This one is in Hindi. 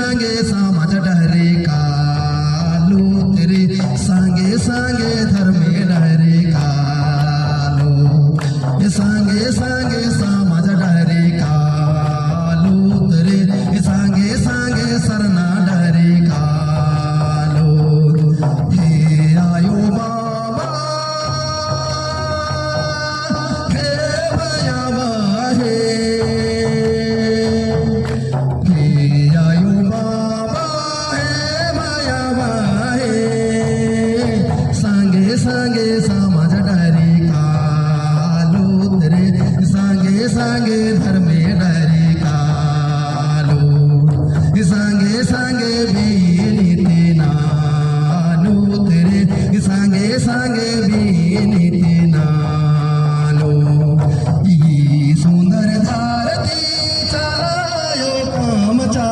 सांगे समाज डहरे कालो तेरे सांगे सांगे धर्मे डहरे कालो सांगे सांगे समाज डहरे कालो तेरे सांगे सांगे सरना डहरे कालो हे आयो बाबा हे भयावा हे आयो बाबा हे भयावा हे सांगे सांगे समाज डहरे कालो तेरे सांगे सांगे धर्मे डहरे कालो सांगे सांगे बीनीति नानो तेरे सांगे सांगे बीनीति नानो ई सुंदर धरती चलायो काम चा